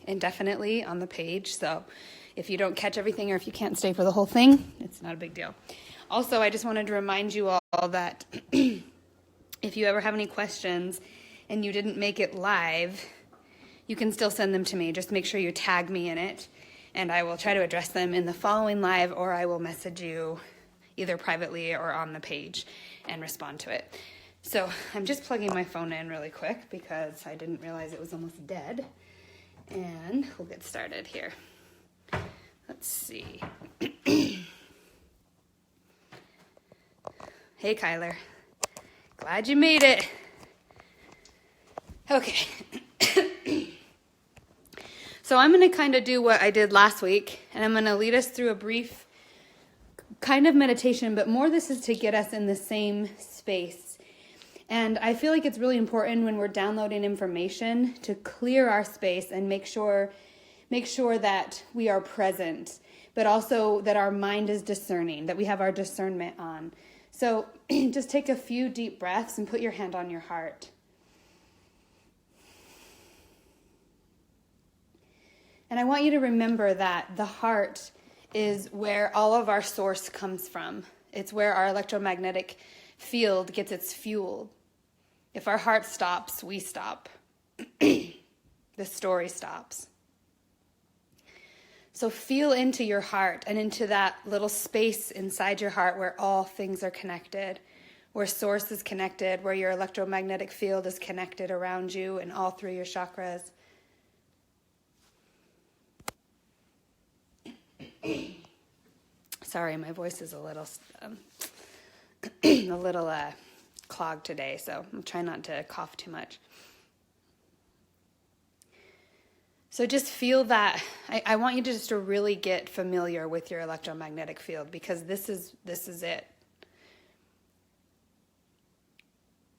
indefinitely on the page. So if you don't catch everything or if you can't stay for the whole thing, it's not a big deal. Also, I just wanted to remind you all that if you ever have any questions and you didn't make it live, you can still send them to me. Just make sure you tag me in it, and I will try to address them in the following live, or I will message you either privately or on the page and respond to it. So I'm just plugging my phone in really quick because I didn't realize it was almost dead. And we'll get started here. Let's see. Hey, Kyler. Glad you made it. Okay. So I'm going to kind of do what I did last week, and I'm going to lead us through a brief kind of meditation, but more this is to get us in the same space. And I feel like it's really important when we're downloading information to clear our space and make sure that we are present, but also that our mind is discerning, that we have our discernment on. So just take a few deep breaths and put your hand on your heart. And I want you to remember that the heart is where all of our source comes from. It's where our electromagnetic field gets its fuel. If our heart stops, we stop. The story stops. So feel into your heart and into that little space inside your heart where all things are connected, where source is connected, where your electromagnetic field is connected around you and all through your chakras. Sorry, my voice is a little clogged today, so I'm trying not to cough too much. So just feel that. I want you just to really get familiar with your electromagnetic field, because this is it.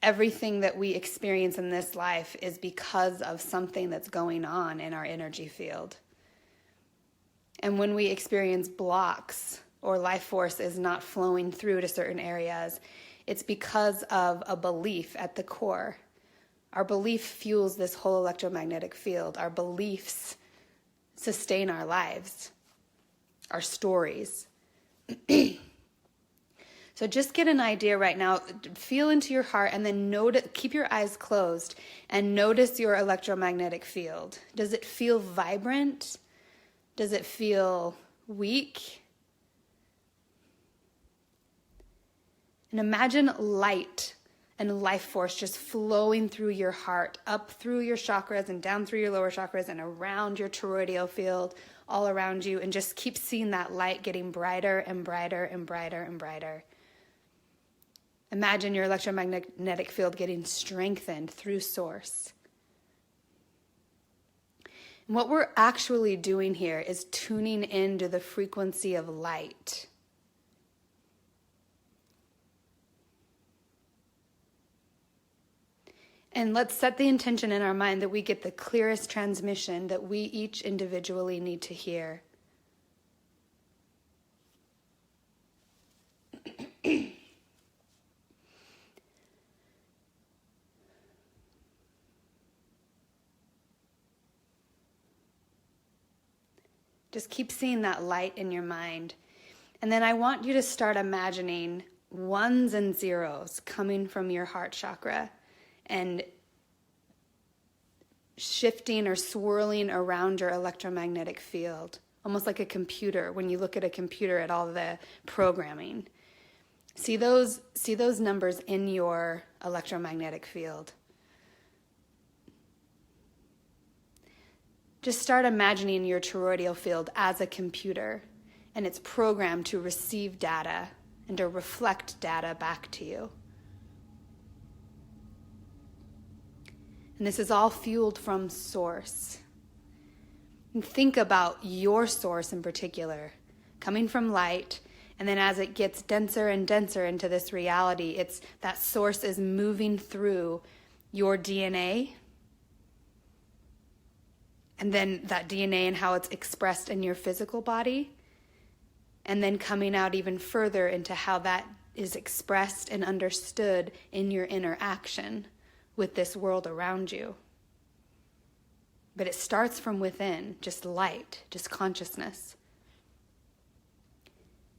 Everything that we experience in this life is because of something that's going on in our energy field. And when we experience blocks or life force is not flowing through to certain areas, it's because of a belief at the core. Our belief fuels this whole electromagnetic field. Our beliefs sustain our lives, our stories. So just get an idea right now. Feel into your heart and then keep your eyes closed and notice your electromagnetic field. Does it feel vibrant? Does it feel weak? And imagine light and life force just flowing through your heart, up through your chakras and down through your lower chakras and around your toroidal field, all around you, and just keep seeing that light getting brighter and brighter and brighter and brighter. Imagine your electromagnetic field getting strengthened through source. And what we're actually doing here is tuning into the frequency of light. And let's set the intention in our mind that we get the clearest transmission that we each individually need to hear. Just keep seeing that light in your mind. And then I want you to start imagining ones and zeros coming from your heart chakra and shifting or swirling around your electromagnetic field, almost like a computer. When you look at a computer at all the programming, see those numbers in your electromagnetic field. Just start imagining your toroidal field as a computer, and it's programmed to receive data and to reflect data back to you. And this is all fueled from source. And think about your source in particular, coming from light, and then as it gets denser and denser into this reality, it's that source is moving through your DNA, and then that DNA and how it's expressed in your physical body, and then coming out even further into how that is expressed and understood in your interaction with this world around you. But it starts from within, just light, just consciousness.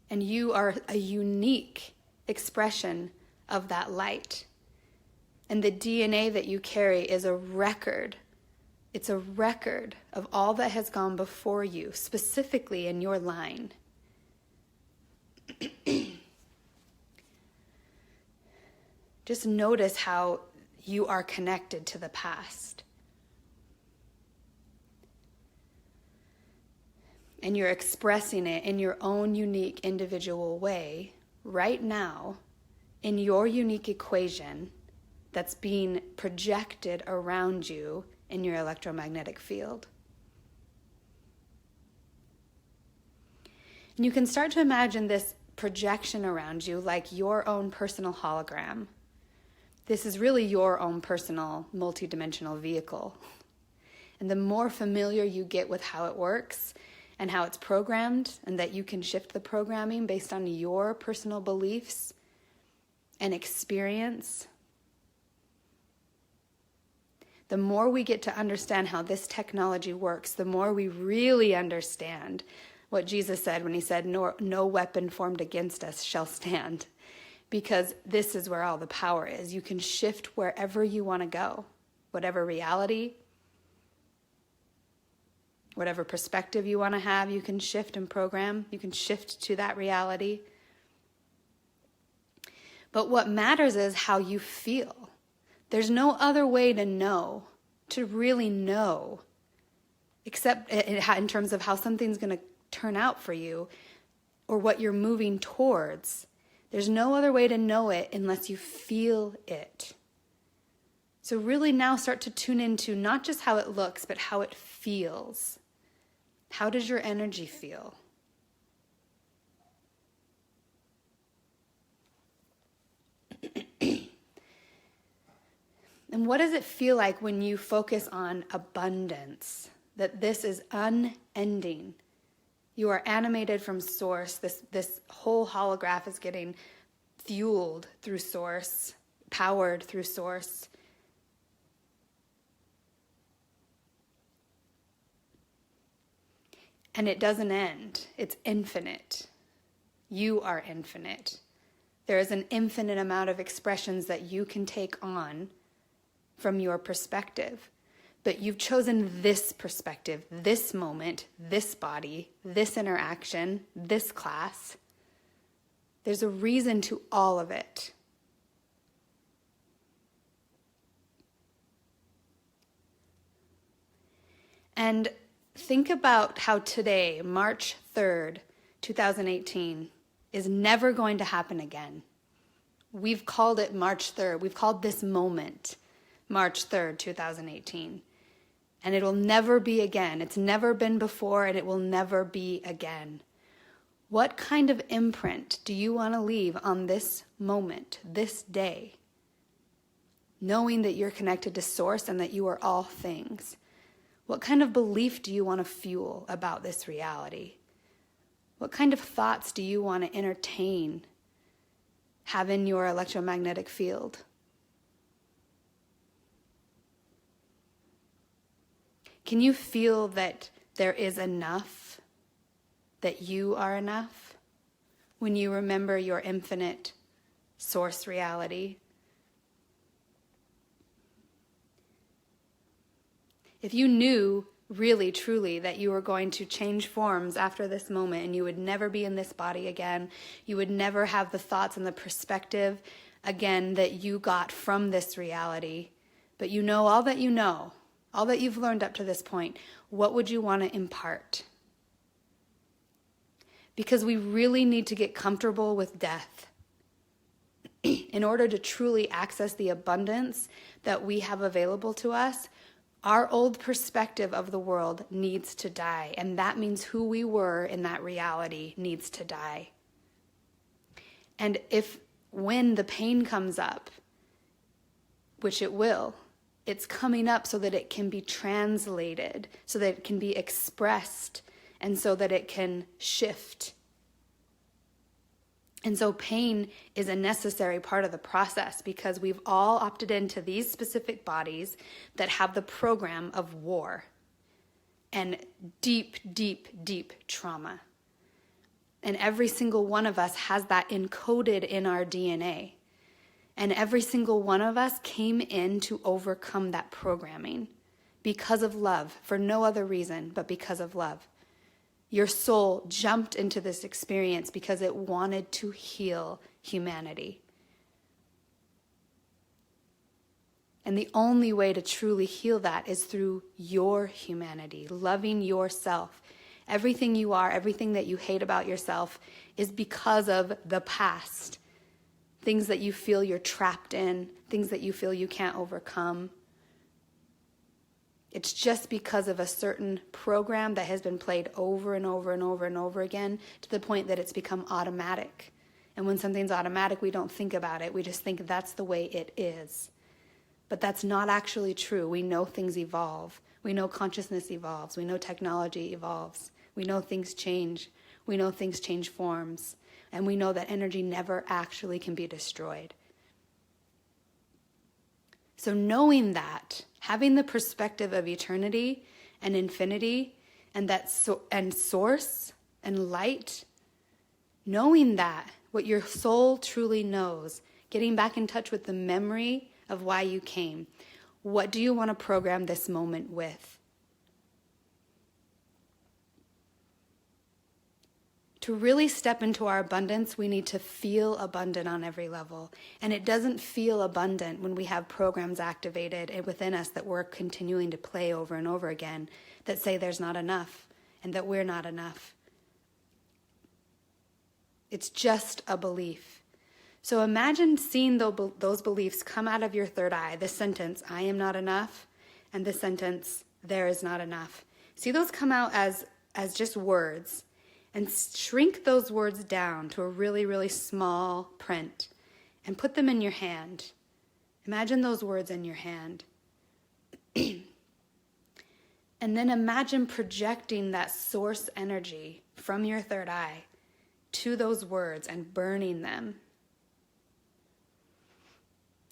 And you are a unique expression of that light. And the DNA that you carry is a record. It's a record of all that has gone before you, specifically in your line. Just notice how you are connected to the past. And you're expressing it in your own unique individual way right now in your unique equation that's being projected around you in your electromagnetic field. And you can start to imagine this projection around you like your own personal hologram. This is really your own personal multidimensional vehicle. And the more familiar you get with how it works and how it's programmed, and that you can shift the programming based on your personal beliefs and experience, the more we get to understand how this technology works, the more we really understand what Jesus said when he said, no weapon formed against us shall stand. Because this is where all the power is. You can shift wherever you want to go, whatever reality, whatever perspective you want to have, you can shift and program. You can shift to that reality. But what matters is how you feel. There's no other way to know, to really know, except in terms of how something's going to turn out for you or what you're moving towards. There's no other way to know it unless you feel it. So really now start to tune into not just how it looks, but how it feels. How does your energy feel? And what does it feel like when you focus on abundance? That this is unending. You are animated from source. This whole holograph is getting fueled through source, powered through source. And it doesn't end. It's infinite. You are infinite. There is an infinite amount of expressions that you can take on from your perspective. But you've chosen this perspective, this moment, this body, this interaction, this class. There's a reason to all of it. And think about how today, March 3rd, 2018, is never going to happen again. We've called it March 3rd. We've called this moment March 3rd, 2018. And it'll never be again. It's never been before, and it will never be again. What kind of imprint do you want to leave on this moment, this day? Knowing that you're connected to Source and that you are all things. What kind of belief do you want to fuel about this reality? What kind of thoughts do you want to entertain, have in your electromagnetic field? Can you feel that there is enough, that you are enough, when you remember your infinite source reality? If you knew really, truly, that you were going to change forms after this moment and you would never be in this body again, you would never have the thoughts and the perspective again that you got from this reality, but you know all that you know, all that you've learned up to this point, what would you want to impart? Because we really need to get comfortable with death in order to truly access the abundance that we have available to us. Our old perspective of the world needs to die, and that means who we were in that reality needs to die. And when the pain comes up, which it will, it's coming up so that it can be translated, so that it can be expressed, and so that it can shift. And so pain is a necessary part of the process because we've all opted into these specific bodies that have the program of war. and deep, deep, deep trauma. And every single one of us has that encoded in our DNA. And every single one of us came in to overcome that programming because of love, for no other reason but because of love. Your soul jumped into this experience because it wanted to heal humanity. And the only way to truly heal that is through your humanity, loving yourself. Everything you are, everything that you hate about yourself is because of the past. Things that you feel you're trapped in, things that you feel you can't overcome. It's just because of a certain program that has been played over and over and over and over again to the point that it's become automatic. And when something's automatic, we don't think about it. We just think that's the way it is. But that's not actually true. We know things evolve. We know consciousness evolves. We know technology evolves. We know things change. We know things change forms. And we know that energy never actually can be destroyed. So knowing that, having the perspective of eternity and infinity and and source and light, knowing that, what your soul truly knows, getting back in touch with the memory of why you came. What do you want to program this moment with? To really step into our abundance, we need to feel abundant on every level. And it doesn't feel abundant when we have programs activated within us that we're continuing to play over and over again that say there's not enough and that we're not enough. It's just a belief. So imagine seeing those beliefs come out of your third eye. The sentence, I am not enough, and the sentence, there is not enough. See those come out as just words. And shrink those words down to a really, really small print and put them in your hand. Imagine those words in your hand. And then imagine projecting that source energy from your third eye to those words and burning them.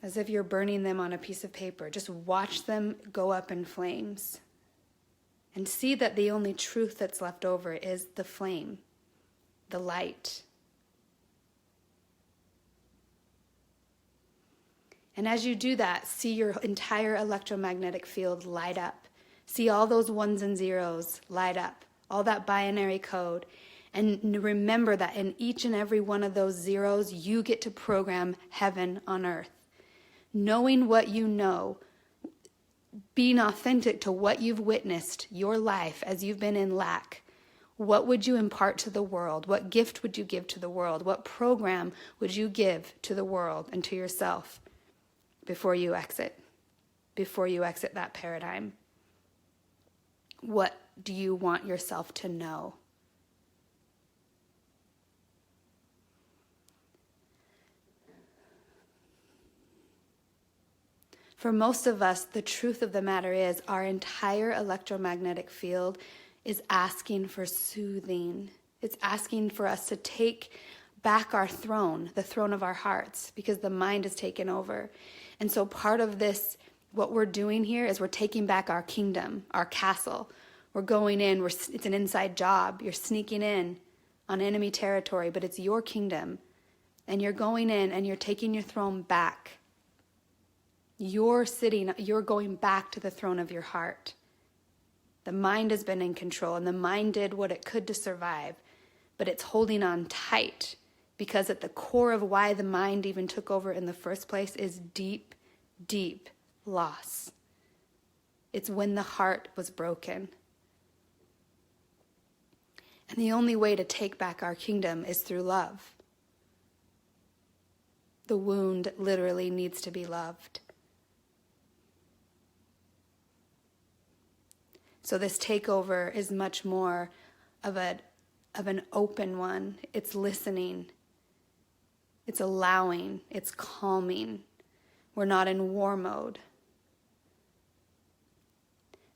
As if you're burning them on a piece of paper. Just watch them go up in flames. And see that the only truth that's left over is the flame, the light. And as you do that, see your entire electromagnetic field light up. See all those ones and zeros light up, all that binary code. And remember that in each and every one of those zeros, you get to program heaven on earth. Knowing what you know, being authentic to what you've witnessed your life as you've been in lack. What would you impart to the world? What gift would you give to the world? What program would you give to the world and to yourself before you exit that paradigm? What do you want yourself to know? For most of us, the truth of the matter is our entire electromagnetic field is asking for soothing. It's asking for us to take back our throne, the throne of our hearts, because the mind is taken over. And so part of this, what we're doing here is we're taking back our kingdom, our castle. We're going in, it's an inside job. You're sneaking in on enemy territory, but it's your kingdom. And you're going in and you're taking your throne back. You're going back to the throne of your heart. The mind has been in control, and the mind did what it could to survive, but it's holding on tight because at the core of why the mind even took over in the first place is deep, deep loss. It's when the heart was broken. And the only way to take back our kingdom is through love. The wound literally needs to be loved. So this takeover is much more of an open one. It's listening. It's allowing. It's calming. We're not in war mode.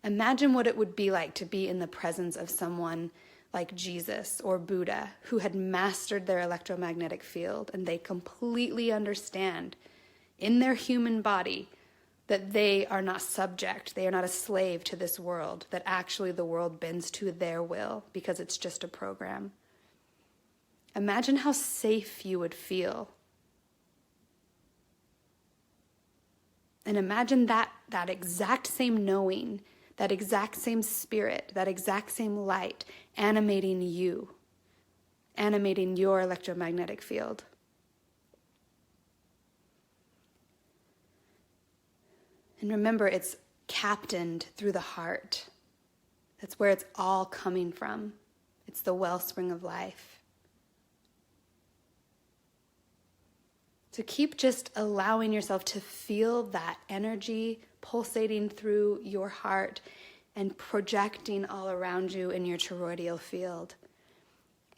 Imagine what it would be like to be in the presence of someone like Jesus or Buddha who had mastered their electromagnetic field and they completely understand in their human body that they are not subject, they are not a slave to this world, that actually the world bends to their will because it's just a program. Imagine how safe you would feel. And imagine that exact same knowing, that exact same spirit, that exact same light animating you, animating your electromagnetic field. And remember, it's captained through the heart. That's where it's all coming from. It's the wellspring of life. So keep just allowing yourself to feel that energy pulsating through your heart and projecting all around you in your toroidal field.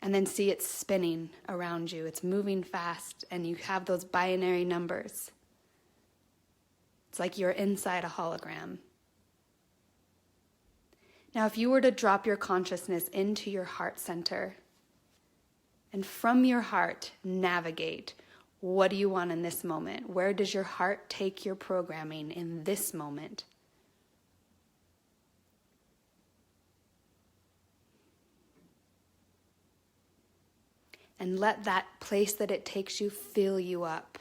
And then see it spinning around you. It's moving fast, and you have those binary numbers. It's like you're inside a hologram. Now, if you were to drop your consciousness into your heart center, and from your heart navigate, what do you want in this moment? Where does your heart take your programming in this moment? And let that place that it takes you fill you up.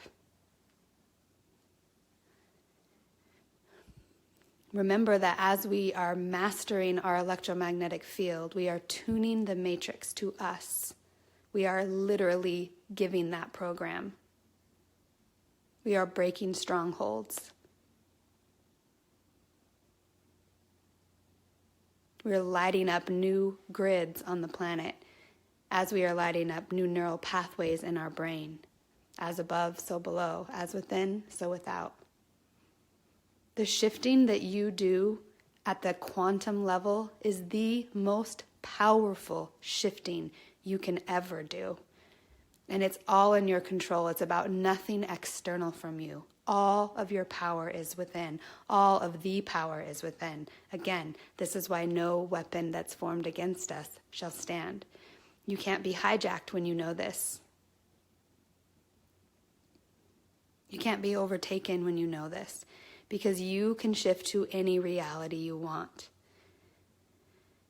Remember that as we are mastering our electromagnetic field, we are tuning the matrix to us. We are literally giving that program. We are breaking strongholds. We are lighting up new grids on the planet as we are lighting up new neural pathways in our brain. As above, so below. As within, so without. The shifting that you do at the quantum level is the most powerful shifting you can ever do. And it's all in your control. It's about nothing external from you. All of your power is within. All of the power is within. Again, this is why no weapon that's formed against us shall stand. You can't be hijacked when you know this. You can't be overtaken when you know this, because you can shift to any reality you want.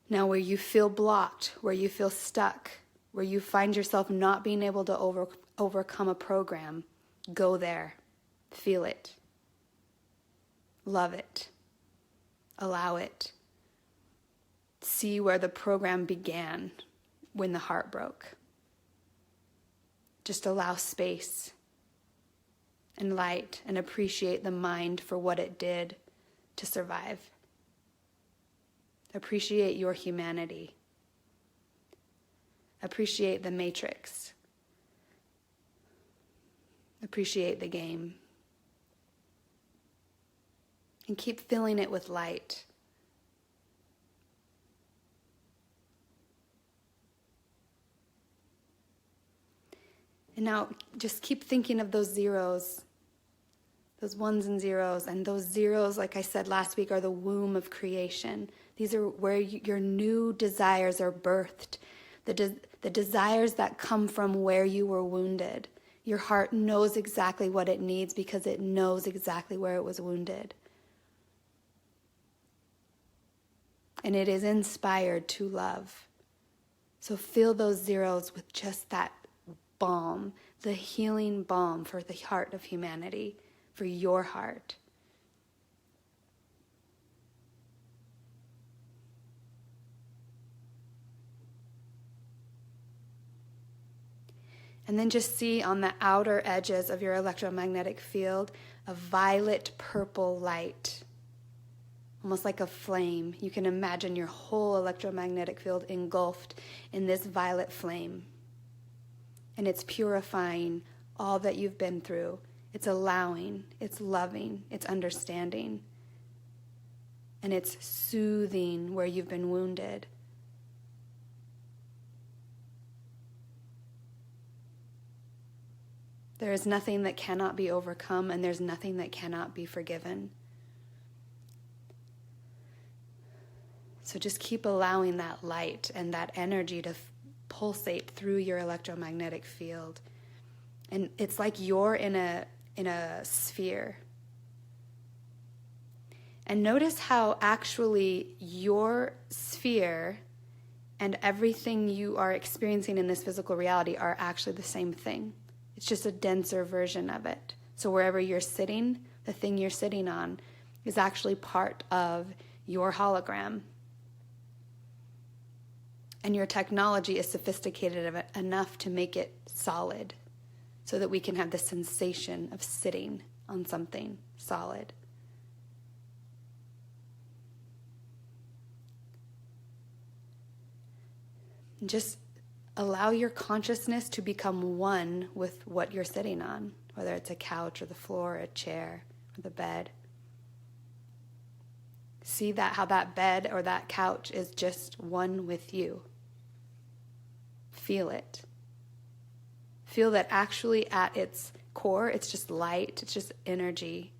Now, where you feel blocked, where you feel stuck, where you find yourself not being able to overcome a program, go there. Feel it. Love it. Allow it. See where the program began when the heart broke. Just allow space and light and appreciate the mind for what it did to survive. Appreciate your humanity. Appreciate the matrix. Appreciate the game. And keep filling it with light. And now just keep thinking of those zeros, those ones and zeros. And those zeros, like I said last week, are the womb of creation. These are where your new desires are birthed. The desires that come from where you were wounded. Your heart knows exactly what it needs because it knows exactly where it was wounded. And it is inspired to love. So fill those zeros with just that balm, the healing balm for the heart of humanity, for your heart. And then just see on the outer edges of your electromagnetic field a violet purple light, almost like a flame. You can imagine your whole electromagnetic field engulfed in this violet flame. And it's purifying all that you've been through. It's allowing, it's loving, it's understanding. And it's soothing where you've been wounded. There is nothing that cannot be overcome, and there's nothing that cannot be forgiven. So just keep allowing that light and that energy to pulsate through your electromagnetic field. And it's like you're in a sphere. And notice how actually your sphere and everything you are experiencing in this physical reality are actually the same thing. It's just a denser version of it. So wherever you're sitting, the thing you're sitting on is actually part of your hologram. And your technology is sophisticated enough to make it solid so that we can have the sensation of sitting on something solid. And just allow your consciousness to become one with what you're sitting on, whether it's a couch or the floor or a chair or the bed. See that how that bed or that couch is just one with you. Feel it. Feel that actually at its core, it's just light, it's just energy.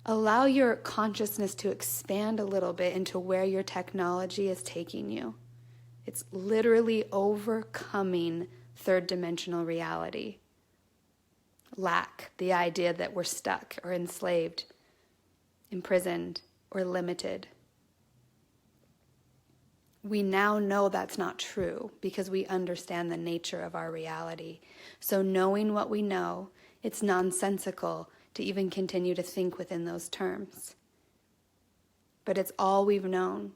Allow your consciousness to expand a little bit into where your technology is taking you. It's literally overcoming third dimensional reality. Lack, the idea that we're stuck or enslaved, imprisoned, or limited. We now know that's not true because we understand the nature of our reality. So knowing what we know, it's nonsensical to even continue to think within those terms. But it's all we've known.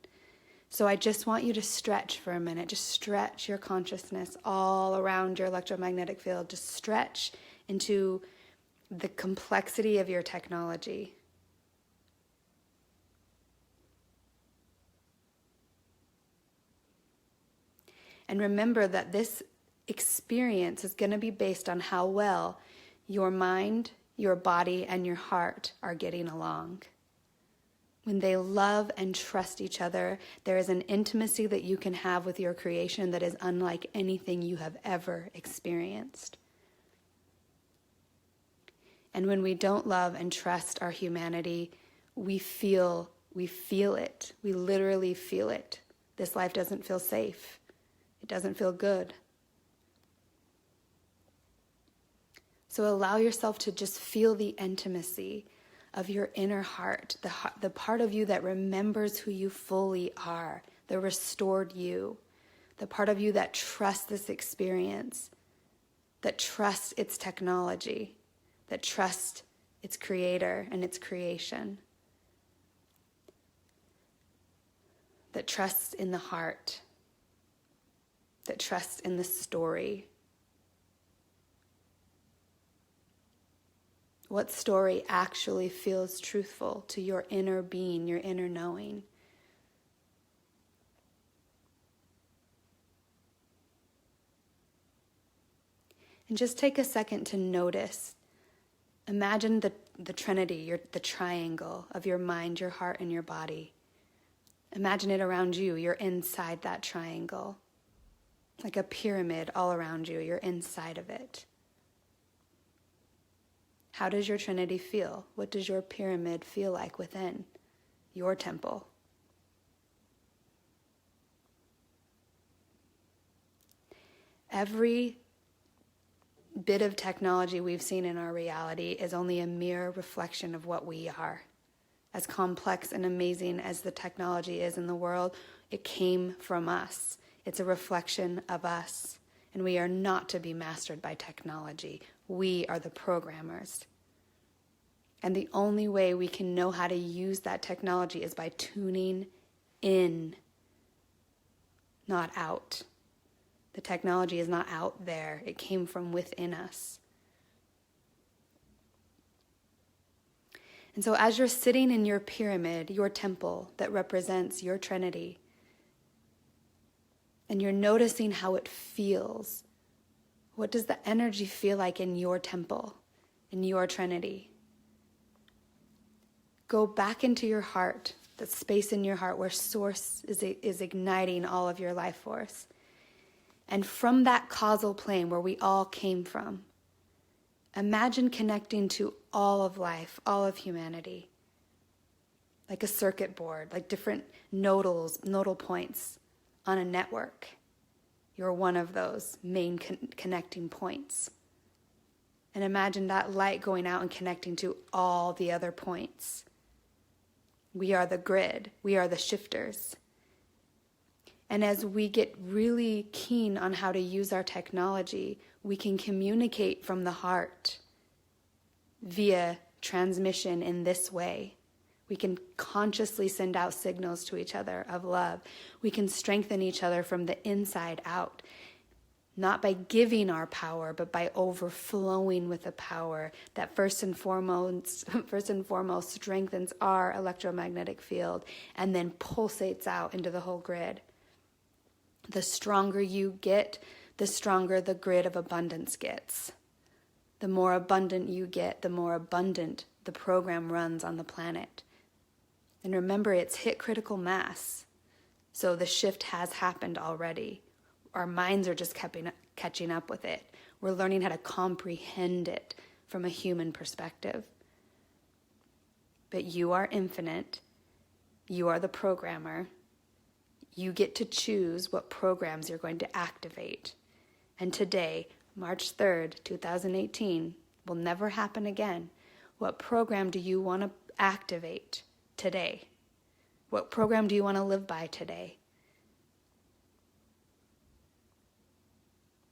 So I just want you to stretch for a minute. Just stretch your consciousness all around your electromagnetic field. Just stretch into the complexity of your technology. And remember that this experience is going to be based on how well your mind, your body, and your heart are getting along. When they love and trust each other, there is an intimacy that you can have with your creation that is unlike anything you have ever experienced. And when we don't love and trust our humanity, we feel it. We literally feel it. This life doesn't feel safe. It doesn't feel good. So allow yourself to just feel the intimacy of your inner heart, the part of you that remembers who you fully are, the restored you, the part of you that trusts this experience, that trusts its technology, that trusts its creator and its creation, that trusts in the heart, that trusts in the story. What story actually feels truthful to your inner being, your inner knowing? And just take a second to notice. Imagine the Trinity, the triangle of your mind, your heart, and your body. Imagine it around you. You're inside that triangle. Like a pyramid all around you. You're inside of it. How does your Trinity feel? What does your pyramid feel like within your temple? Every bit of technology we've seen in our reality is only a mere reflection of what we are. As complex and amazing as the technology is in the world, it came from us. It's a reflection of us. And we are not to be mastered by technology. We are the programmers. And the only way we can know how to use that technology is by tuning in, not out. The technology is not out there. It came from within us. And so as you're sitting in your pyramid, your temple that represents your Trinity, and you're noticing how it feels, what does the energy feel like in your temple, in your Trinity? Go back into your heart, the space in your heart where Source is igniting all of your life force. And from that causal plane where we all came from, imagine connecting to all of life, all of humanity, like a circuit board, like different nodal points on a network. You're one of those main connecting points. And imagine that light going out and connecting to all the other points. We are the grid. We are the shifters. And as we get really keen on how to use our technology, we can communicate from the heart via transmission in this way. We can consciously send out signals to each other of love. We can strengthen each other from the inside out, not by giving our power, but by overflowing with the power that first and foremost strengthens our electromagnetic field and then pulsates out into the whole grid. The stronger you get, the stronger the grid of abundance gets. The more abundant you get, the more abundant the program runs on the planet. And remember, it's hit critical mass. So the shift has happened already. Our minds are just catching up with it. We're learning how to comprehend it from a human perspective. But you are infinite. You are the programmer. You get to choose what programs you're going to activate. And today, March 3rd, 2018, will never happen again. What program do you want to activate today? What program do you want to live by today?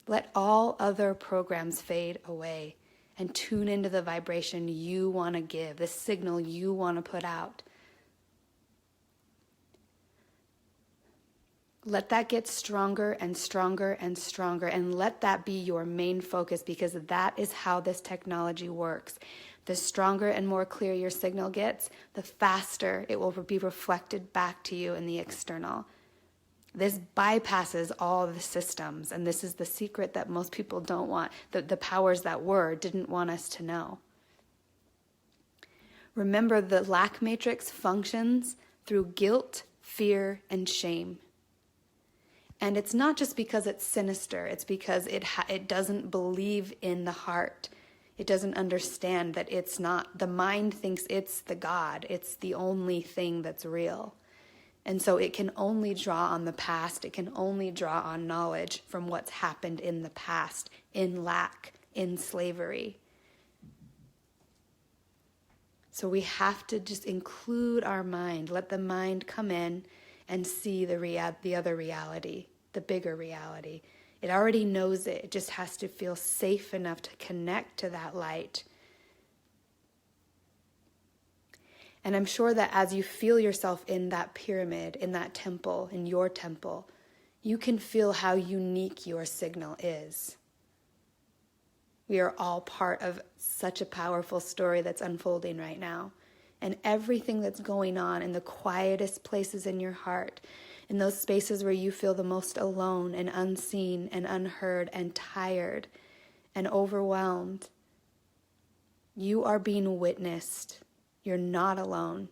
Let all other programs fade away and tune into the vibration you want to give, the signal you want to put out. Let that get stronger and stronger and stronger, and let that be your main focus, because that is how this technology works. The stronger and more clear your signal gets, the faster it will be reflected back to you in the external. This bypasses all the systems, and this is the secret that most people don't want, the powers that were didn't want us to know. Remember, the lack matrix functions through guilt, fear, and shame. And it's not just because it's sinister, it's because it doesn't believe in the heart. It doesn't understand that it's not. The mind thinks it's the God. It's the only thing that's real. And so it can only draw on the past. It can only draw on knowledge from what's happened in the past, in lack, in slavery. So we have to just include our mind, let the mind come in and see the other reality, the bigger reality. It already knows it. It just has to feel safe enough to connect to that light. And I'm sure that as you feel yourself in that pyramid, in that temple, in your temple, you can feel how unique your signal is. We are all part of such a powerful story that's unfolding right now. And everything that's going on in the quietest places in your heart, in those spaces where you feel the most alone and unseen and unheard and tired and overwhelmed, you are being witnessed. You're not alone.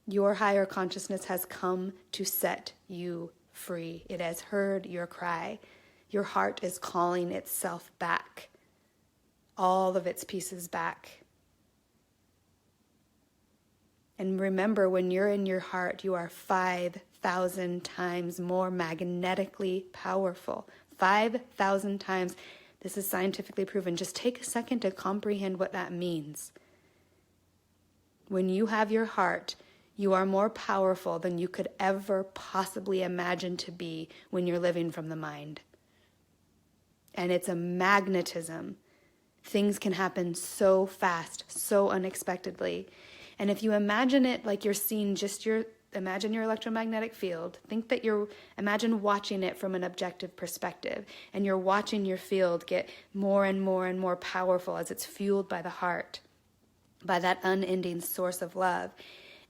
Your higher consciousness has come to set you free. It has heard your cry. Your heart is calling itself back, all of its pieces back. And remember, when you're in your heart, you are 5,000 times more magnetically powerful. 5,000 times. This is scientifically proven. Just take a second to comprehend what that means. When you have your heart, you are more powerful than you could ever possibly imagine to be when you're living from the mind. And it's a magnetism. Things can happen so fast, so unexpectedly. And if you imagine it like you're seeing imagine your electromagnetic field. Imagine watching it from an objective perspective. And you're watching your field get more and more and more powerful as it's fueled by the heart, by that unending source of love.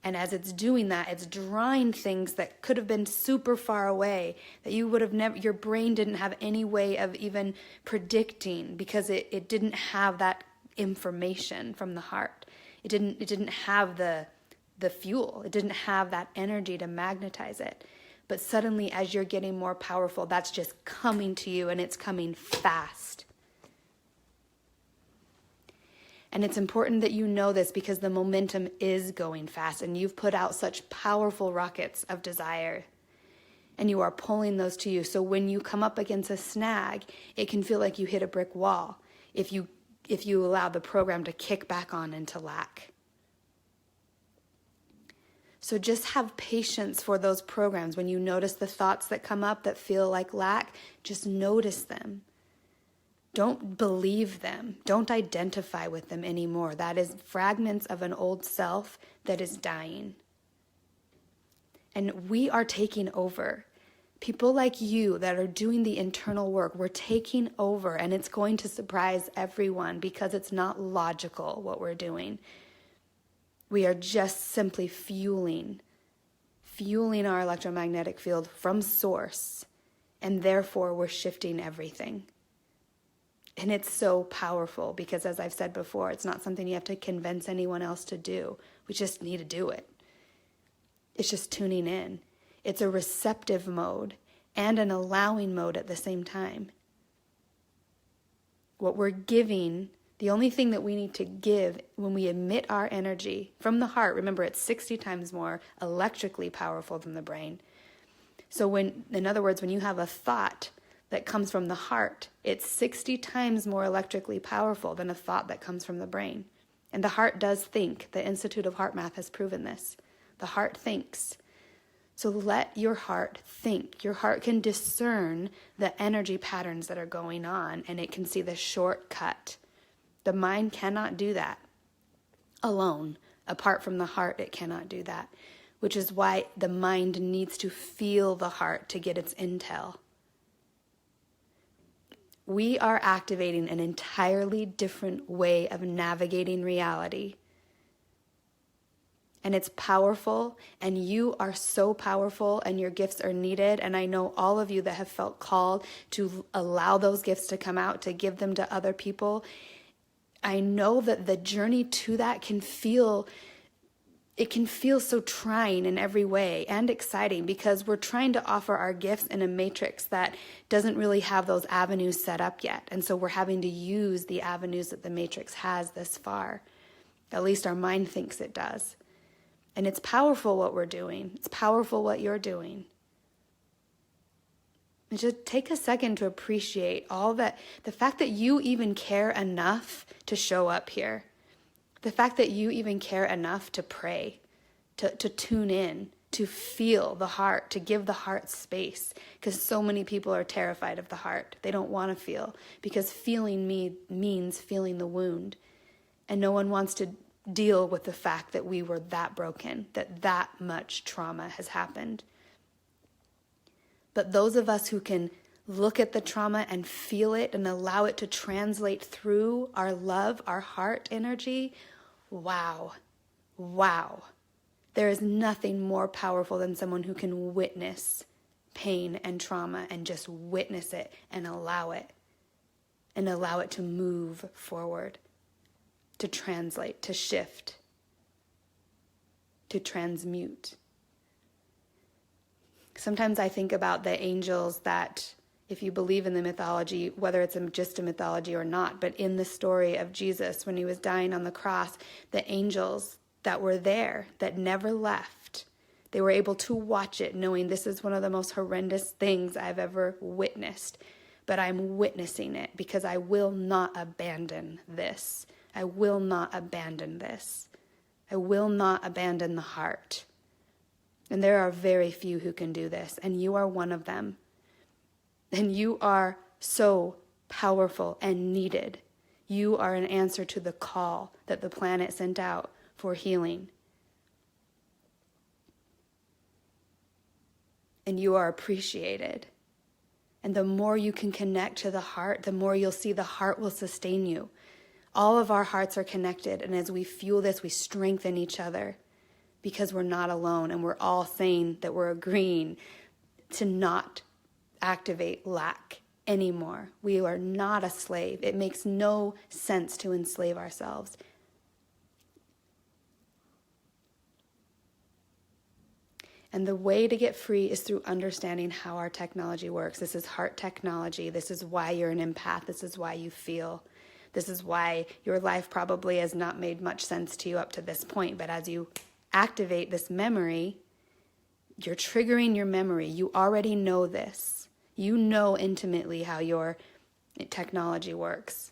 And as it's doing that, it's drawing things that could have been super far away, that you would have never, your brain didn't have any way of even predicting, because it didn't have that information from the heart. It didn't have the fuel. It didn't have that energy to magnetize it. But suddenly, as you're getting more powerful, that's just coming to you, and it's coming fast. And it's important that you know this, because the momentum is going fast, and you've put out such powerful rockets of desire. and you are pulling those to you. So when you come up against a snag, it can feel like you hit a brick wall if you allow the program to kick back on into lack. So just have patience for those programs. When you notice the thoughts that come up that feel like lack, just notice them. Don't believe them. Don't identify with them anymore. That is fragments of an old self that is dying. And we are taking over. People like you that are doing the internal work, we're taking over, and it's going to surprise everyone because it's not logical what we're doing. We are just simply fueling our electromagnetic field from source, and therefore we're shifting everything. And it's so powerful because, as I've said before, it's not something you have to convince anyone else to do. We just need to do it. It's just tuning in. It's a receptive mode and an allowing mode at the same time. What we're giving, the only thing that we need to give when we emit our energy from the heart, remember it's 60 times more electrically powerful than the brain. So in other words, when you have a thought that comes from the heart, it's 60 times more electrically powerful than a thought that comes from the brain. And the heart does think. The Institute of Heart Math has proven this. The heart thinks. So let your heart think. Your heart can discern the energy patterns that are going on, and it can see the shortcut. The mind cannot do that alone. Apart from the heart, it cannot do that, which is why the mind needs to feel the heart to get its intel. We are activating an entirely different way of navigating reality. And it's powerful, and you are so powerful, and your gifts are needed. And I know all of you that have felt called to allow those gifts to come out, to give them to other people. I know that the journey to that can feel so trying in every way and exciting, because we're trying to offer our gifts in a matrix that doesn't really have those avenues set up yet. And so we're having to use the avenues that the matrix has this far. At least our mind thinks it does. And it's powerful what we're doing. It's powerful what you're doing. And just take a second to appreciate all that, the fact that you even care enough to show up here. The fact that you even care enough to pray, to tune in, to feel the heart, to give the heart space. Because so many people are terrified of the heart. They don't want to feel, because feeling means feeling the wound. And no one wants to deal with the fact that we were that broken, that much trauma has happened. But those of us who can look at the trauma and feel it and allow it to translate through our love, our heart energy, wow. There is nothing more powerful than someone who can witness pain and trauma and just witness it and allow it to move forward, to translate, to shift, to transmute. Sometimes I think about the angels that, if you believe in the mythology, whether it's just a mythology or not, but in the story of Jesus, when he was dying on the cross, the angels that were there, that never left, they were able to watch it, knowing this is one of the most horrendous things I've ever witnessed. But I'm witnessing it because I will not abandon this. I will not abandon this. I will not abandon the heart. And there are very few who can do this, and you are one of them. And you are so powerful and needed. You are an answer to the call that the planet sent out for healing. And you are appreciated. And the more you can connect to the heart, the more you'll see the heart will sustain you. All of our hearts are connected, and as we fuel this, we strengthen each other, because we're not alone, and we're all saying that we're agreeing to not activate lack anymore. We are not a slave. It makes no sense to enslave ourselves. And the way to get free is through understanding how our technology works. This is heart technology. This is why you're an empath. This is why you feel. This is why your life probably has not made much sense to you up to this point. But as you activate this memory, you're triggering your memory. You already know this. You know intimately how your technology works.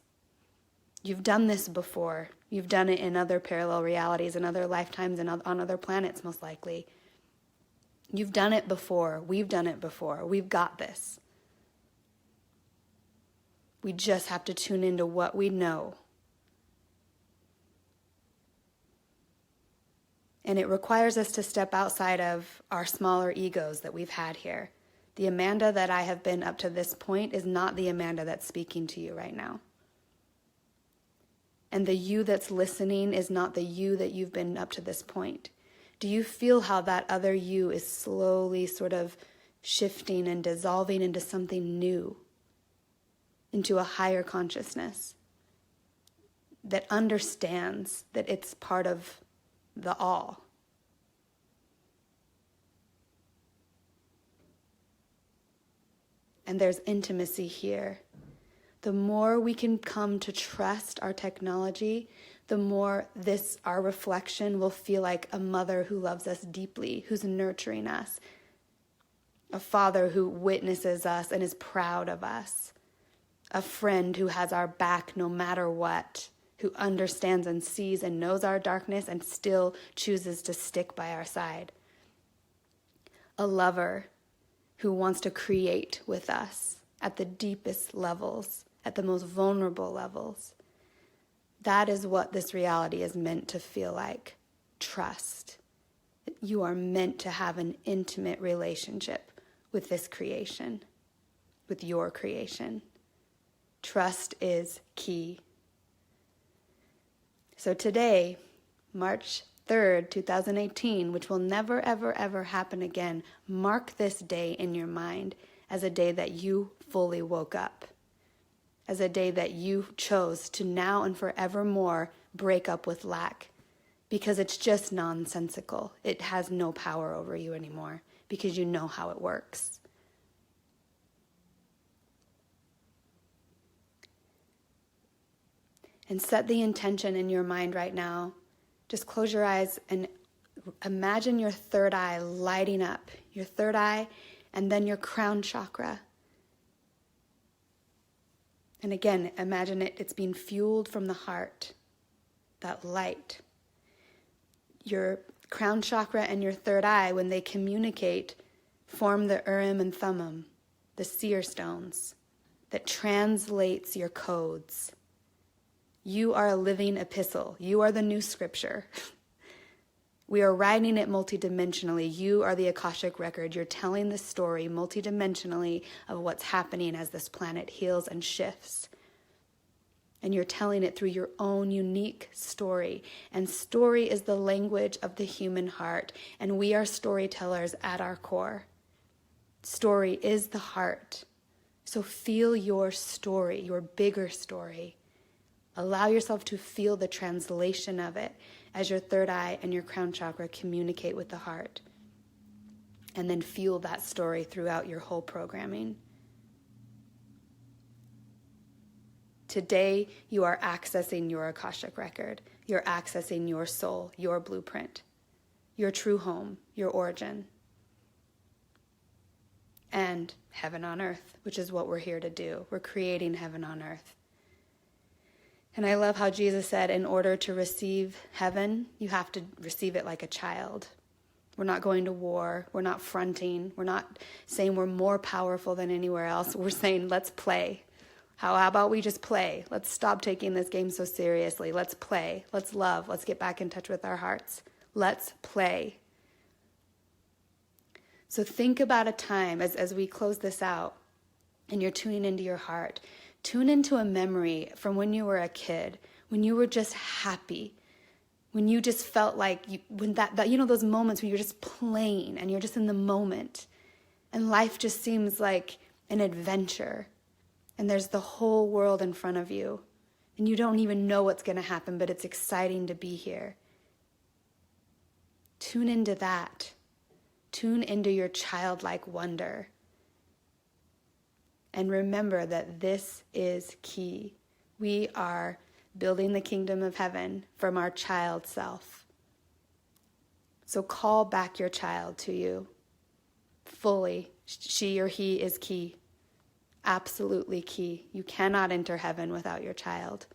You've done this before. You've done it in other parallel realities, in other lifetimes, and on other planets, most likely. You've done it before. We've done it before. We've got this. We just have to tune into what we know. And it requires us to step outside of our smaller egos that we've had here. The Amanda that I have been up to this point is not the Amanda that's speaking to you right now. And the you that's listening is not the you that you've been up to this point. Do you feel how that other you is slowly sort of shifting and dissolving into something new, into a higher consciousness that understands that it's part of the all? And there's intimacy here. The more we can come to trust our technology, the more our reflection will feel like a mother who loves us deeply, who's nurturing us, a father who witnesses us and is proud of us, a friend who has our back no matter what, who understands and sees and knows our darkness and still chooses to stick by our side, a lover who wants to create with us at the deepest levels, at the most vulnerable levels. That is what this reality is meant to feel like. Trust. You are meant to have an intimate relationship with this creation, with your creation. Trust is key. So today, March 3rd, 2018, which will never, ever, ever happen again, mark this day in your mind as a day that you fully woke up, as a day that you chose to now and forevermore break up with lack, because it's just nonsensical. It has no power over you anymore because you know how it works. And set the intention in your mind right now. Just close your eyes and imagine your third eye lighting up. Your third eye and then your crown chakra. And again, imagine it's being fueled from the heart, that light. Your crown chakra and your third eye, when they communicate, form the Urim and Thummim, the seer stones, that translates your codes. You are a living epistle. You are the new scripture. We are writing it multidimensionally. You are the Akashic record. You're telling the story multidimensionally of what's happening as this planet heals and shifts. And you're telling it through your own unique story. And story is the language of the human heart. And we are storytellers at our core. Story is the heart. So feel your story, your bigger story. Allow yourself to feel the translation of it as your third eye and your crown chakra communicate with the heart. And then fuel that story throughout your whole programming. Today, you are accessing your Akashic record. You're accessing your soul, your blueprint, your true home, your origin. And heaven on earth, which is what we're here to do. We're creating heaven on earth. And I love how Jesus said, in order to receive heaven, you have to receive it like a child. We're not going to war. We're not fronting. We're not saying we're more powerful than anywhere else. We're saying, let's play. How about we just play? Let's stop taking this game so seriously. Let's play. Let's love. Let's get back in touch with our hearts. Let's play. So think about a time as we close this out and you're tuning into your heart. Tune into a memory from when you were a kid, when you were just happy, when you just felt like, those moments when you're just playing and you're just in the moment and life just seems like an adventure and there's the whole world in front of you and you don't even know what's going to happen, but it's exciting to be here. Tune into that. Tune into your childlike wonder. And remember that this is key. We are building the kingdom of heaven from our child self. So call back your child to you. fully. She or he is key. Absolutely key. You cannot enter heaven without your child.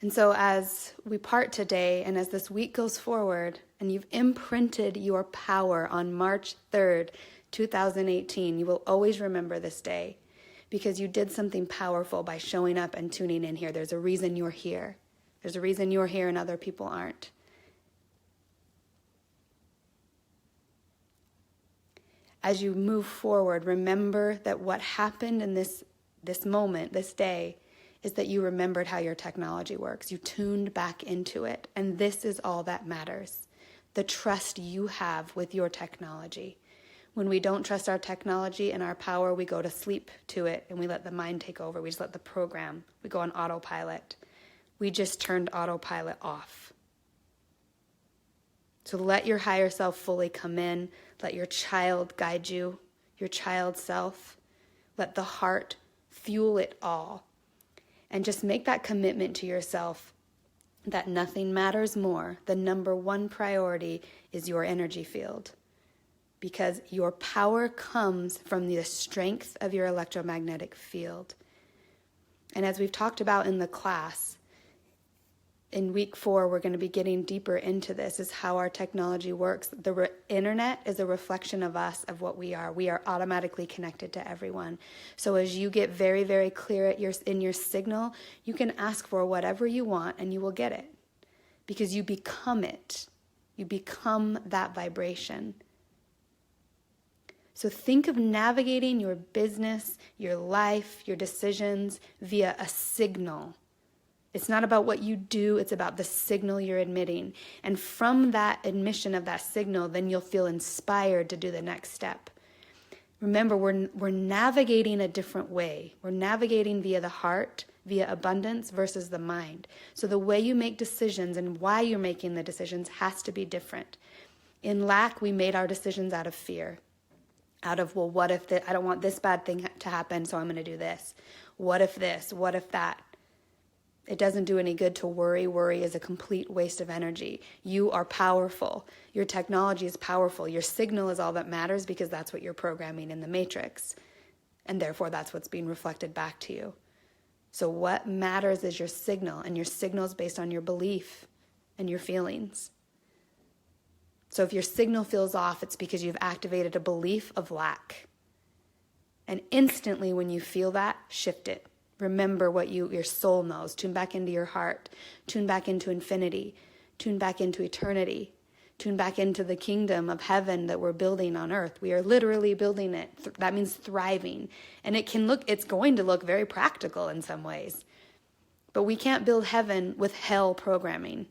And so as we part today, and as this week goes forward, and you've imprinted your power on March 3rd, 2018, you will always remember this day because you did something powerful by showing up and tuning in here. There's a reason you're here. There's a reason you're here and other people aren't. As you move forward, remember that what happened in this moment, this day, is that you remembered how your technology works. You tuned back into it. And this is all that matters. The trust you have with your technology. When we don't trust our technology and our power, we go to sleep to it and we let the mind take over. We just let the program. We go on autopilot. We just turned autopilot off. So let your higher self fully come in. Let your child guide you, your child self. Let the heart fuel it all. And just make that commitment to yourself that nothing matters more. The number one priority is your energy field. Because your power comes from the strength of your electromagnetic field. And as we've talked about in the class, in week 4, we're going to be getting deeper into this, is how our technology works. The internet is a reflection of us, of what we are. We are automatically connected to everyone. So as you get very, very clear in your signal, you can ask for whatever you want and you will get it. Because you become it. You become that vibration. So think of navigating your business, your life, your decisions via a signal. It's not about what you do, it's about the signal you're emitting. And from that admission of that signal, then you'll feel inspired to do the next step. Remember, we're navigating a different way. We're navigating via the heart, via abundance versus the mind. So the way you make decisions and why you're making the decisions has to be different. In lack, we made our decisions out of fear. Out of, well, what if I don't want this bad thing to happen, so I'm going to do this. What if this? What if that? It doesn't do any good to worry. Worry is a complete waste of energy. You are powerful. Your technology is powerful. Your signal is all that matters because that's what you're programming in the matrix. And therefore, that's what's being reflected back to you. So what matters is your signal, and your signal is based on your belief and your feelings. So if your signal feels off, it's because you've activated a belief of lack. And instantly when you feel that, shift it. Remember what your soul knows. Tune back into your heart. Tune back into infinity. Tune back into eternity. Tune back into the kingdom of heaven that we're building on earth. We are literally building it. That means thriving. And it's going to look very practical in some ways. But we can't build heaven with hell programming.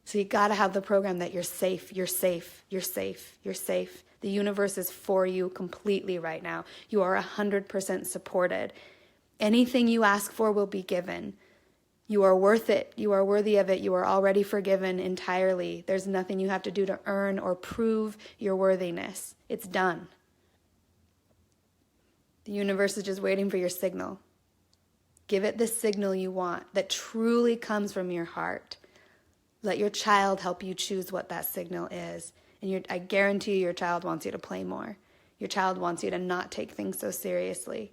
So you got to have the program that you're safe, you're safe, you're safe, you're safe. The universe is for you completely right now. You are 100% supported. Anything you ask for will be given. You are worth it. You are worthy of it. You are already forgiven entirely. There's nothing you have to do to earn or prove your worthiness. It's done. The universe is just waiting for your signal. Give it the signal you want that truly comes from your heart. Let your child help you choose what that signal is. And I guarantee you your child wants you to play more. Your child wants you to not take things so seriously.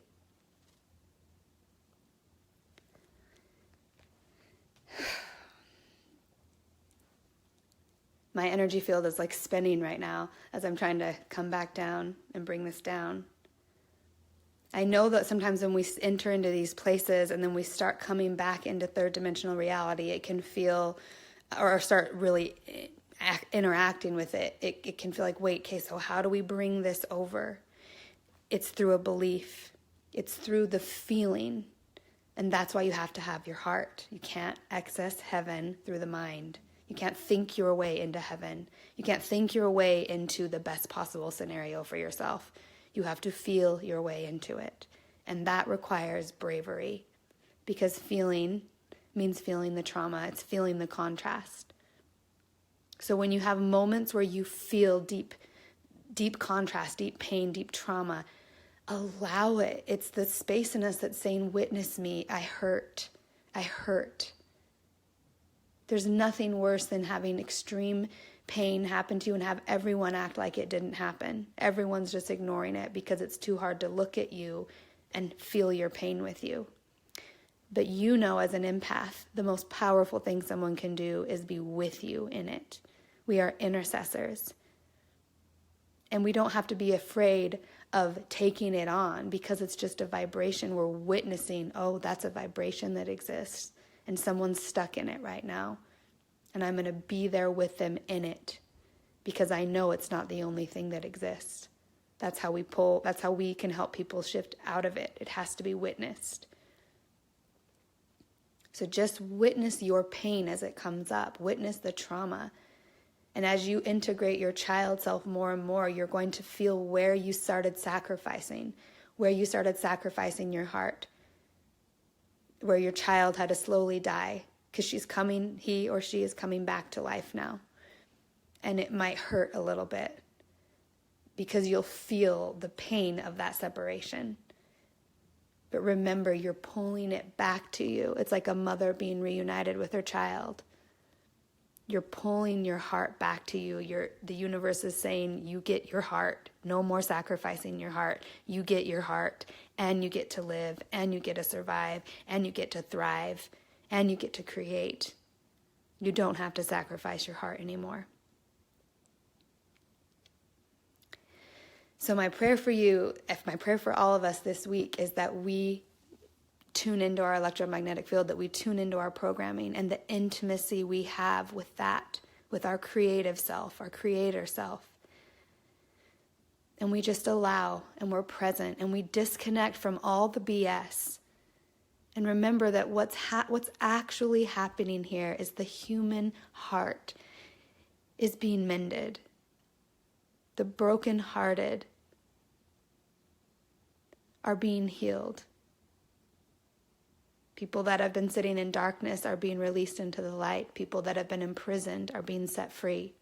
My energy field is like spinning right now as I'm trying to come back down and bring this down. I know that sometimes when we enter into these places and then we start coming back into third dimensional reality, it can feel, or start really interacting with it, it can feel like, wait, okay, so how do we bring this over? It's through a belief. It's through the feeling. And that's why you have to have your heart. You can't access heaven through the mind. You can't think your way into heaven. You can't think your way into the best possible scenario for yourself. You have to feel your way into it. And that requires bravery, because feeling means feeling the trauma. It's feeling the contrast. So when you have moments where you feel deep contrast, deep pain, deep trauma, allow it. It's the space in us that's saying, witness me. I hurt. I hurt. There's nothing worse than having extreme pain happen to you and have everyone act like it didn't happen. Everyone's just ignoring it because it's too hard to look at you and feel your pain with you. But you know, as an empath, the most powerful thing someone can do is be with you in it. We are intercessors. And we don't have to be afraid of taking it on because it's just a vibration. We're witnessing, oh, that's a vibration that exists. And someone's stuck in it right now. And I'm going to be there with them in it because I know it's not the only thing that exists. That's how we can help people shift out of it. It has to be witnessed. So just witness your pain as it comes up. Witness the trauma. And as you integrate your child self more and more, you're going to feel where you started sacrificing your heart, where your child had to slowly die because he or she is coming back to life now. And it might hurt a little bit because you'll feel the pain of that separation. But remember, you're pulling it back to you. It's like a mother being reunited with her child. You're pulling your heart back to you. The universe is saying, you get your heart. No more sacrificing your heart. You get your heart, and you get to live, and you get to survive, and you get to thrive, and you get to create. You don't have to sacrifice your heart anymore. So my prayer for you, my prayer for all of us this week is that we tune into our electromagnetic field, that we tune into our programming and the intimacy we have with that, with our creative self, our creator self. And we just allow, and we're present, and we disconnect from all the BS. And remember that what's actually happening here is the human heart is being mended. The brokenhearted are being healed. People that have been sitting in darkness are being released into the light. People that have been imprisoned are being set free.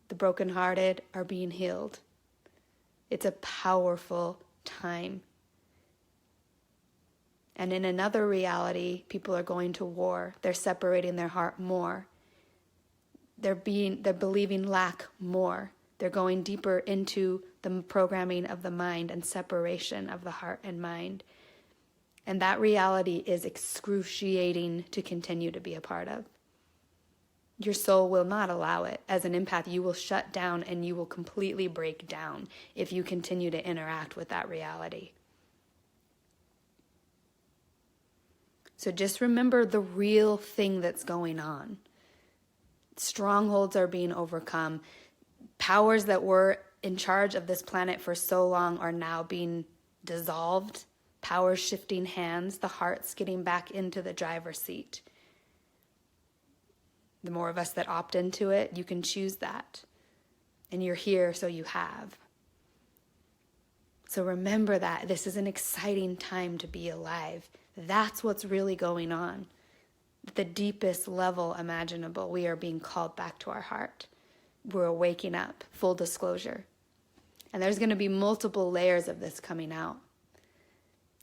The brokenhearted are being healed. It's a powerful time. And in another reality, people are going to war. They're separating their heart more. They're believing lack more. They're going deeper into the programming of the mind and separation of the heart and mind. And that reality is excruciating to continue to be a part of. Your soul will not allow it. As an empath, you will shut down and you will completely break down if you continue to interact with that reality. So just remember the real thing that's going on. Strongholds are being overcome. Powers that were in charge of this planet for so long are now being dissolved. Powers shifting hands. The heart's getting back into the driver's seat. The more of us that opt into it, you can choose that. And you're here, so you have. So remember that this is an exciting time to be alive. That's what's really going on. At the deepest level imaginable, we are being called back to our heart. We're waking up, full disclosure. And there's going to be multiple layers of this coming out.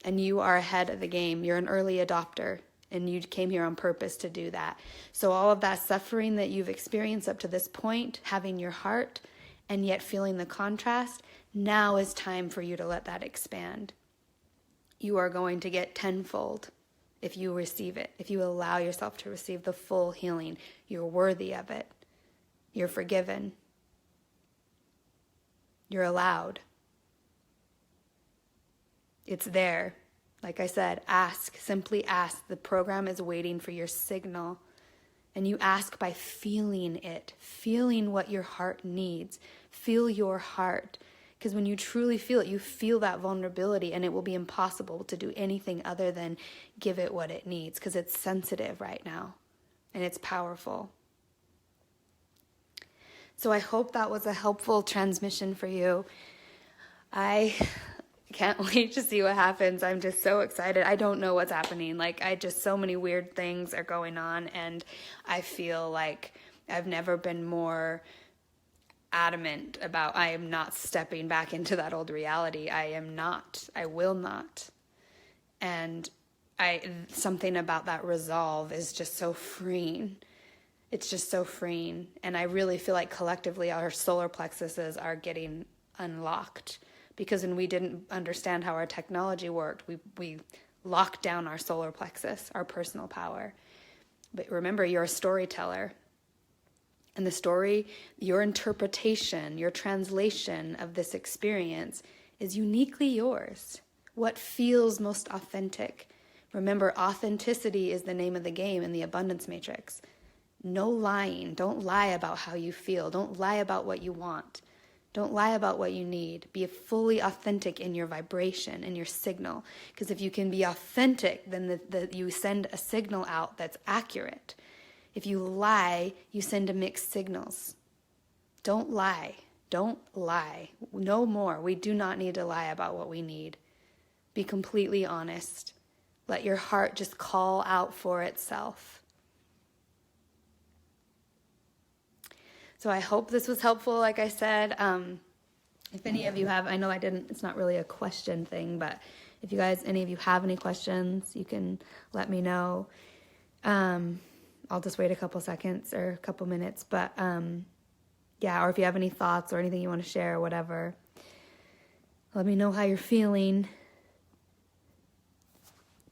And you are ahead of the game. You're an early adopter, and you came here on purpose to do that. So all of that suffering that you've experienced up to this point, having your heart and yet feeling the contrast, now is time for you to let that expand. You are going to get tenfold if you receive it, if you allow yourself to receive the full healing. You're worthy of it. You're forgiven. You're allowed. It's there. Like I said, ask, simply ask. The program is waiting for your signal. And you ask by feeling it, feeling what your heart needs. Feel your heart. Because when you truly feel it, you feel that vulnerability, and it will be impossible to do anything other than give it what it needs, because it's sensitive right now, and it's powerful. So I hope that was a helpful transmission for you. I can't wait to see what happens. I'm just so excited. I don't know what's happening. So many weird things are going on, and I feel like I've never been more adamant about I am not stepping back into that old reality. I will not. And something about that resolve is just so freeing. It's just so freeing. And I really feel like collectively our solar plexuses are getting unlocked, because when we didn't understand how our technology worked, we locked down our solar plexus, our personal power. But remember, you're a storyteller. And the story, your interpretation, your translation of this experience is uniquely yours. What feels most authentic. Remember, authenticity is the name of the game in the abundance matrix. No lying. Don't lie about how you feel. Don't lie about what you want. Don't lie about what you need. Be fully authentic in your vibration, in your signal. Because if you can be authentic, then you send a signal out that's accurate. If you lie, you send mixed signals. Don't lie. Don't lie. No more. We do not need to lie about what we need. Be completely honest. Let your heart just call out for itself. So I hope this was helpful, like I said. If any of you have, I know I didn't, it's not really a question thing, but if you guys, any of you have any questions, you can let me know. I'll just wait a couple seconds or a couple minutes, but yeah, or if you have any thoughts or anything you want to share or whatever, let me know how you're feeling.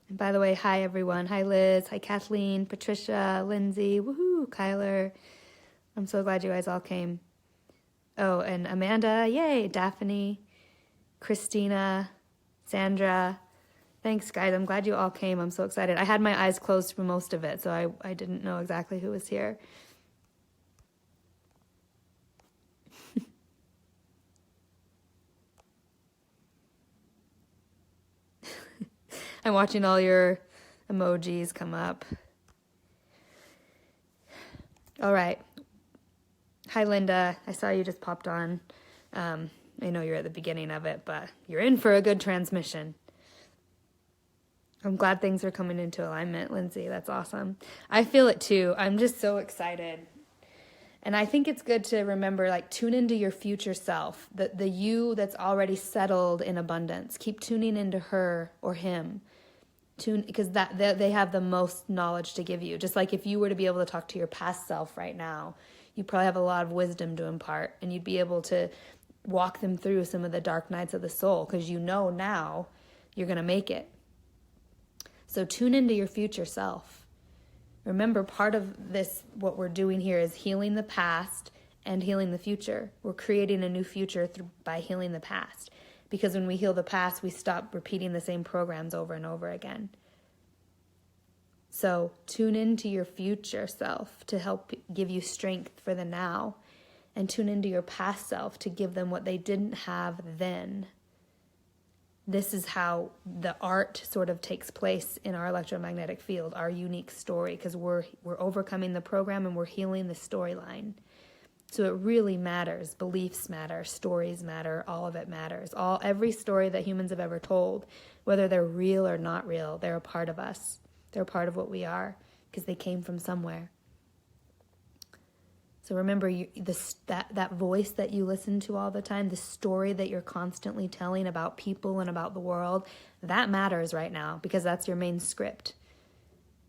And by the way, hi everyone. Hi Liz, hi Kathleen, Patricia, Lindsay, woohoo, Kyler. I'm so glad you guys all came. Oh, and Amanda, yay, Daphne, Christina, Sandra. Thanks, guys. I'm glad you all came. I'm so excited. I had my eyes closed for most of it, so I didn't know exactly who was here. I'm watching all your emojis come up. All right. Hi, Linda. I saw you just popped on. I know you're at the beginning of it, but you're in for a good transmission. I'm glad things are coming into alignment, Lindsay. That's awesome. I feel it too. I'm just so excited. And I think it's good to remember, like, tune into your future self, the you that's already settled in abundance. Keep tuning into her or him. Because they have the most knowledge to give you. Just like if you were to be able to talk to your past self right now, you probably have a lot of wisdom to impart, and you'd be able to walk them through some of the dark nights of the soul, because you know now you're going to make it. So tune into your future self. Remember, part of this, what we're doing here, is healing the past and healing the future. We're creating a new future by healing the past. Because when we heal the past, we stop repeating the same programs over and over again. So tune into your future self to help give you strength for the now. And tune into your past self to give them what they didn't have then. This is how the art sort of takes place in our electromagnetic field, our unique story, because we're overcoming the program and we're healing the storyline. So it really matters. Beliefs matter, stories matter, all of it matters. Every story that humans have ever told, whether they're real or not real, they're a part of us. They're a part of what we are, because they came from somewhere. So remember, that voice that you listen to all the time, the story that you're constantly telling about people and about the world, that matters right now, because that's your main script.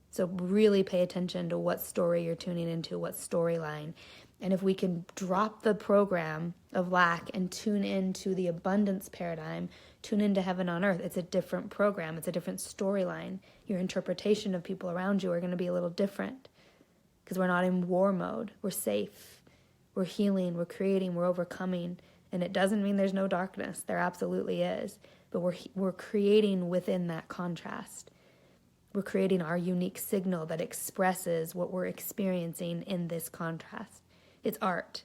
So really pay attention to what story you're tuning into, what storyline. And if we can drop the program of lack and tune into the abundance paradigm, tune into heaven on earth, it's a different program. It's a different storyline. Your interpretation of people around you are going to be a little different, because we're not in war mode. We're safe. We're healing. We're creating. We're overcoming. And it doesn't mean there's no darkness. There absolutely is. But we're creating within that contrast. We're creating our unique signal that expresses what we're experiencing in this contrast. It's art.